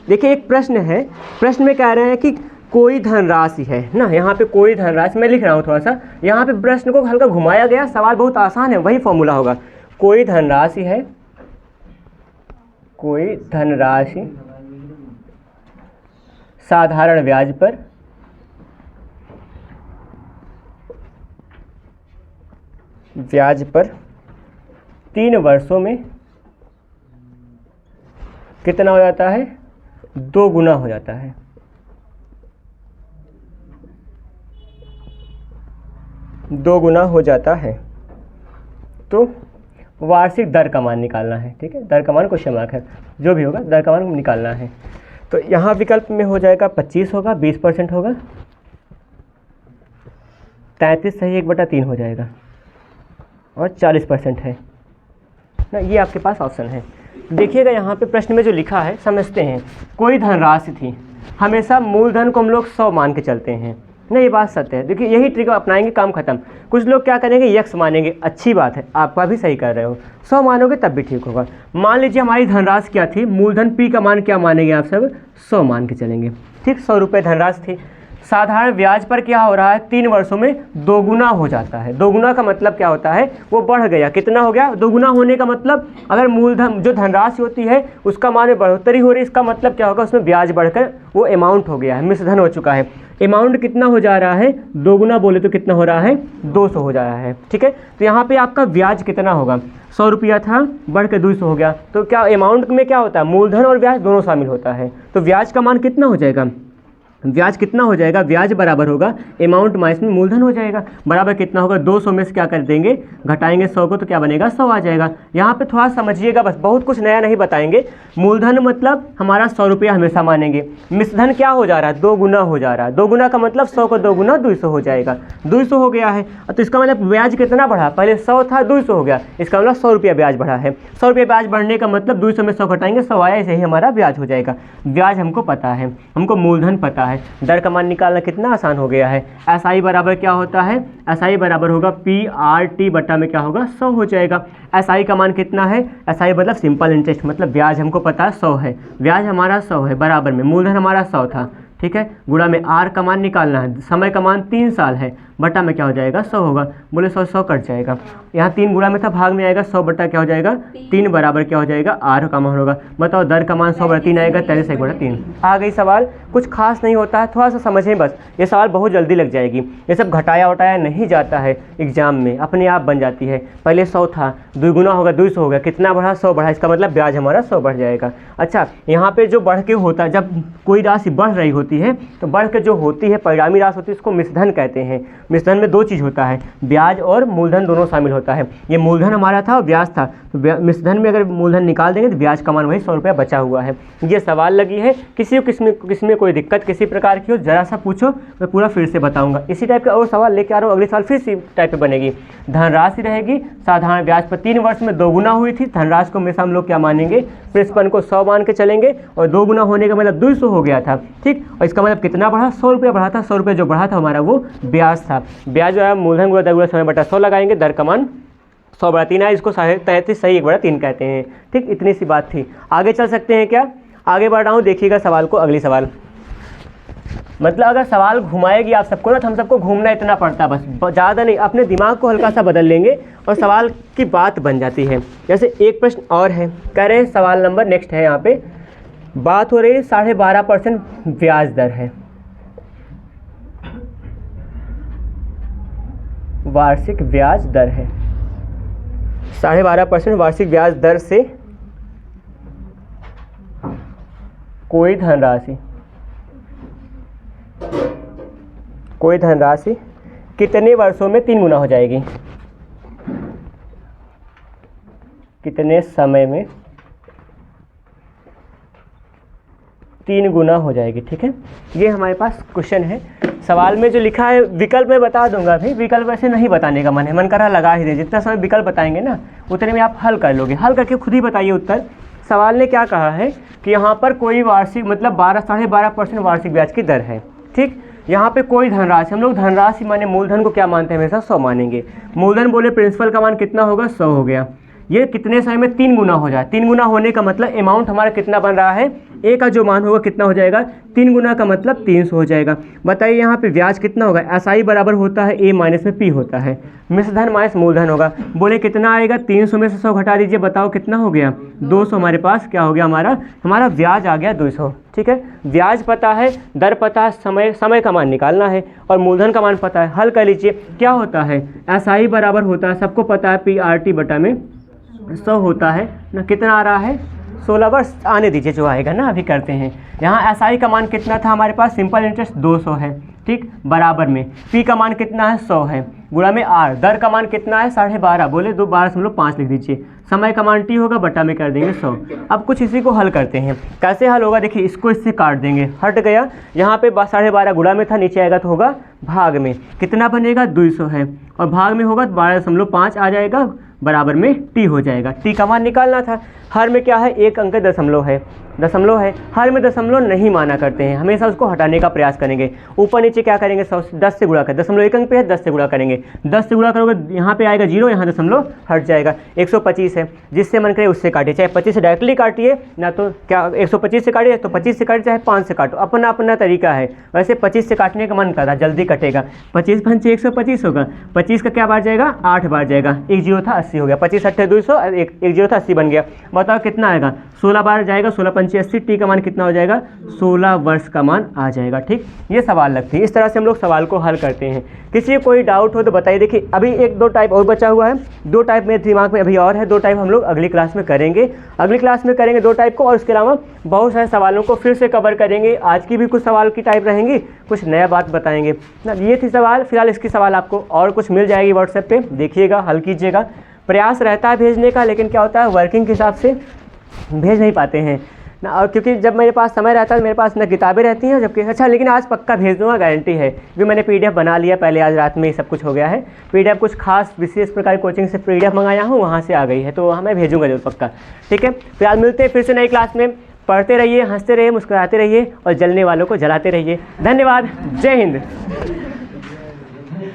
देखिए एक प्रश्न है, प्रश्न में कह रहे हैं कि कोई धनराशि है ना, यहाँ पे कोई धनराशि मैं लिख रहा हूँ थोड़ा सा, यहाँ पे प्रश्न को हल्का घुमाया गया, सवाल बहुत आसान है, वही फॉर्मूला होगा। कोई धनराशि है, कोई धनराशि साधारण ब्याज पर ब्याज पर 3 वर्षों में कितना हो जाता है, 2 गुना हो जाता है। दो गुना हो जाता है तो वार्षिक दर का मान निकालना है, ठीक है। दर का मान क्वेश्चन मार्क है, जो भी होगा दर का मान निकालना है। तो यहाँ विकल्प में हो जाएगा 25 होगा, 20% होगा, 33 सही 1/3 हो जाएगा और 40% है ना, ये आपके पास ऑप्शन है। देखिएगा यहाँ पे प्रश्न में जो लिखा है समझते हैं। कोई धनराशि थी, हमेशा मूलधन को हम लोग 100 मान के चलते हैं ना, ये बात सत्य है। देखिए यही ट्रिक अपनाएंगे काम खत्म। कुछ लोग क्या करेंगे, यक्स मानेंगे, अच्छी बात है, आपका भी सही कर रहे हो, 100 मानोगे तब भी ठीक होगा। मान लीजिए हमारी धनराशि क्या थी, मूलधन पी का मान क्या मानेंगे आप सब, 100 मान के चलेंगे, ठीक। 100 रुपये धनराशि थी। साधारण ब्याज पर क्या हो रहा है, 3 वर्षों में 2 गुना हो जाता है। 2 गुना का मतलब क्या होता है, वो बढ़ गया, कितना हो गया, 2 गुना होने का मतलब अगर मूलधन जो धनराशि होती है उसका मान में बढ़ोतरी हो रही है, इसका मतलब क्या होगा, उसमें ब्याज बढ़कर वो अमाउंट हो गया है, मिश्रधन हो चुका है। अमाउंट कितना हो जा रहा है, 2 गुना बोले तो कितना हो रहा है, 200 हो जा रहा है, ठीक है। तो यहाँ पे आपका ब्याज कितना होगा, 100 रुपया था बढ़ के 200 हो गया। तो क्या अमाउंट में क्या होता है, मूलधन और ब्याज दोनों शामिल होता है। तो ब्याज का मान कितना हो जाएगा, ब्याज कितना हो जाएगा, ब्याज बराबर होगा अमाउंट माइनस में मूलधन हो जाएगा, बराबर कितना होगा, 200 में से क्या कर देंगे, घटाएंगे 100 को तो क्या बनेगा, 100 आ जाएगा। यहाँ पे थोड़ा समझिएगा, बस बहुत कुछ नया नहीं बताएंगे। मूलधन मतलब हमारा 100 रुपया हमेशा मानेंगे, मिश्रधन क्या हो जा रहा है, 2 गुना हो जा रहा है। 2 गुना का मतलब 100 को 2 गुना 200 हो जाएगा, 200 हो गया है। तो इसका मतलब ब्याज कितना बढ़ा, पहले 100 था 200 हो गया, इसका मतलब 100 रुपया ब्याज बढ़ा है। 100 रुपया ब्याज बढ़ने का मतलब 200 में 100 घटाएंगे 100 आया, ऐसे ही हमारा ब्याज हो जाएगा। ब्याज हमको पता है, हमको मूलधन पता है, दर का मान निकालना कितना आसान हो गया है। एसआई बराबर क्या होता है, एसआई बराबर होगा PRT बटा में क्या होगा, 100 हो जाएगा। एसआई का मान कितना है, एसआई मतलब सिंपल इंटरेस्ट, मतलब ब्याज हमको पता है 100 है, ब्याज हमारा 100 है, बराबर में मूलधन हमारा 100 था, ठीक है। गुणा में आर का मान निकालना है, समय का मान 3 साल है, बटा में क्या हो जाएगा, 100 होगा, बोले 100 कट जाएगा। यहाँ 3 गुणा में था, भाग में आएगा, 100 बटा क्या हो जाएगा 3 बराबर क्या हो जाएगा, आर का मान होगा। बताओ दर का मान 100/3 आएगा, 33 बटा 3 आ गई। सवाल कुछ खास नहीं होता है, थोड़ा सा समझें बस, ये सवाल बहुत जल्दी लग जाएगी। ये सब घटाया उठाया नहीं जाता है एग्जाम में, अपने आप बन जाती है। पहले 100 था, 2 गुना होगा 200 हो गया, कितना बढ़ा, 100 बढ़ा, इसका मतलब ब्याज हमारा 100 बढ़ जाएगा। अच्छा यहाँ पे जो बढ़ के होता है, जब कोई राशि बढ़ रही होती है तो बढ़ के जो होती है परिणामी राशि होती है, इसको मिश्रधन कहते हैं। मिश्रधन में 2 चीज़ होता है, ब्याज और मूलधन दोनों शामिल होता है। ये मूलधन हमारा था और ब्याज था, तो मिश्रधन में अगर मूलधन निकाल देंगे तो ब्याज का मान वही 100 रुपया बचा हुआ है। ये सवाल लगी है, किसी में कोई दिक्कत किसी प्रकार की हो जरा सा पूछो, मैं पूरा फिर से बताऊंगा। इसी टाइप का और सवाल लेके आ रहा हूँ, अगले साल फिर इसी टाइप पे बनेगी। धनराशि रहेगी साधारण ब्याज पर 3 वर्ष में 2 गुना हुई थी, धनराशि को हमेशा हम लोग क्या मानेंगे, प्रिंसिपल को 100 मान के चलेंगे, और 2 गुना होने का मतलब 200 हो गया था, ठीक। और इसका मतलब कितना बढ़ा, 100 रुपया बढ़ा था, 100 रुपया जो बढ़ा था हमारा वो ब्याज था। ब्याज जो है मूलधन गुणा दर गुणा समय बटा 100 लगाएंगे, दर का मान 100/3 है, इसको 33 सही 1/3 कहते हैं, ठीक। इतनी सी बात थी। आगे चल सकते हैं क्या, आगे बढ़ रहा हूँ, देखिएगा सवाल को। अगली सवाल मतलब अगर सवाल घुमाएगी आप सबको ना, तो हम सबको घूमना इतना पड़ता है, बस ज़्यादा नहीं, अपने दिमाग को हल्का सा बदल लेंगे और सवाल की बात बन जाती है। जैसे एक प्रश्न और है, कह रहे हैं सवाल नंबर नेक्स्ट है, यहाँ पे बात हो रही है 12.5% ब्याज दर है, वार्षिक ब्याज दर है, 12.5% वार्षिक ब्याज दर से कोई धनराशि कितने वर्षों में 3 गुना हो जाएगी, कितने समय में 3 गुना हो जाएगी। ठीक है, ये हमारे पास क्वेश्चन है। सवाल में जो लिखा है विकल्प में बता दूंगा भाई, विकल्प वैसे नहीं बताने का मन है, मन कर रहा लगा ही दे। जितना समय विकल्प बताएंगे ना उतने में आप हल कर लोगे, हल करके खुद ही बताइए उत्तर। सवाल ने क्या कहा है कि यहाँ पर कोई वार्षिक मतलब 12.5% वार्षिक ब्याज की दर है। ठीक, यहाँ पे कोई धनराशि, हम लोग धनराशि माने मूलधन को क्या मानते हैं, हमेशा 100 मानेंगे। मूलधन बोले प्रिंसिपल का मान कितना होगा, 100 हो गया। ये कितने समय में 3 गुना हो जाए, 3 गुना होने का मतलब अमाउंट हमारा कितना बन रहा है, ए का जो मान होगा कितना हो जाएगा, 3 गुना का मतलब 300 हो जाएगा। बताइए यहाँ पे ब्याज कितना होगा, एसआई बराबर होता है ए माइनस में पी होता है, मिश्र धन माइनस मूलधन होगा। बोले कितना आएगा, 300 में से 100 घटा दीजिए, बताओ कितना हो गया, 200। हमारे पास क्या हो गया, हमारा ब्याज आ गया 200। ठीक है, ब्याज पता है, दर पता है, समय का मान निकालना है और मूलधन का मान पता है। हल कर लीजिए, क्या होता है, एसआई बराबर होता है, सबको पता है, पी आर टी बटा में 100 होता है ना। कितना आ रहा है, 16 वर्ष आने दीजिए जो आएगा ना, अभी करते हैं। यहाँ एसआई का मान कितना था हमारे पास, सिंपल इंटरेस्ट 200 है। ठीक, बराबर में पी का मान कितना है, 100 है, गुणा में आर, दर का मान कितना है 12.5, बोले 12.5 लिख दीजिए। समय का मान टी होगा, बटा में कर देंगे 100। अब कुछ इसी को हल करते हैं, कैसे हल होगा, देखिए इसको इससे काट देंगे, हट गया। यहाँ पे 12.5 गुणा में था, नीचे आएगा तो होगा भाग में, कितना बनेगा 200 है, और भाग में होगा 12.5 आ जाएगा, बराबर में टी हो जाएगा। टी का मान निकालना था। हर में क्या है, एक अंक दशमलव है, हर में दशमलव नहीं माना करते हैं, हमेशा उसको हटाने का प्रयास करेंगे। ऊपर नीचे क्या करेंगे, 10 से गुणा कर, दशमलव एक अंक पे है, 10 से गुणा करेंगे, 10 से गुणा करोगे यहाँ पे आएगा 0, यहाँ दशमलव हट जाएगा। 125 है, जिससे मन करे उससे काटिए, चाहे 25 से डायरेक्टली काटिए ना, तो क्या 125 से काटिए तो 25 से काटिए, चाहे 5 से काटो, अपना अपना तरीका है। वैसे 25 से काटने का मन कर रहा, जल्दी कटेगा, 25 पंचे 125 होगा, 25 का क्या बार जाएगा, 8 बार जाएगा, एक 0 था 80 हो गया, 25 अट्ठे 200, एक 0 था 80 बन गया। बताओ कितना आएगा, 16 बार जाएगा, 16 पंचे 80, टी का मान कितना हो जाएगा, 16 वर्ष का मान आ जाएगा। ठीक, ये सवाल लगती है, इस तरह से हम लोग सवाल को हल करते हैं। किसी को कोई डाउट हो तो बताइए। देखिए अभी 1-2 टाइप और बचा हुआ है, 2 टाइप मेरे दिमाग में अभी और है, 2 टाइप हम लोग अगली क्लास में करेंगे, 2 टाइप को, और उसके अलावा बहुत सारे सवालों को फिर से कवर करेंगे। आज की भी कुछ सवाल की टाइप रहेंगी, कुछ नया बात बताएंगे ना। ये थी सवाल, फिलहाल इसकी सवाल आपको और कुछ मिल जाएगी व्हाट्सएप पे, देखिएगा, हल कीजिएगा। प्रयास रहता है भेजने का, लेकिन क्या होता है वर्किंग के हिसाब से भेज नहीं पाते हैं ना, और क्योंकि जब मेरे पास समय रहता है मेरे पास ना किताबें रहती हैं, जबकि अच्छा, लेकिन आज पक्का भेज दूंगा, गारंटी है। भी मैंने पीडीएफ बना लिया पहले, आज रात में ही सब कुछ हो गया है। पीडीएफ कुछ खास विशेष प्रकार की कोचिंग से पीडीएफ मंगाया हूँ, वहाँ से आ गई है, तो हमें भेजूंगा जरूर पक्का। ठीक है, फिर आज मिलते हैं फिर से नई क्लास में। पढ़ते रहिए, हंसते रहिए, मुस्कुराते रहिए और जलने वालों को जलाते रहिए। धन्यवाद, जय हिंद।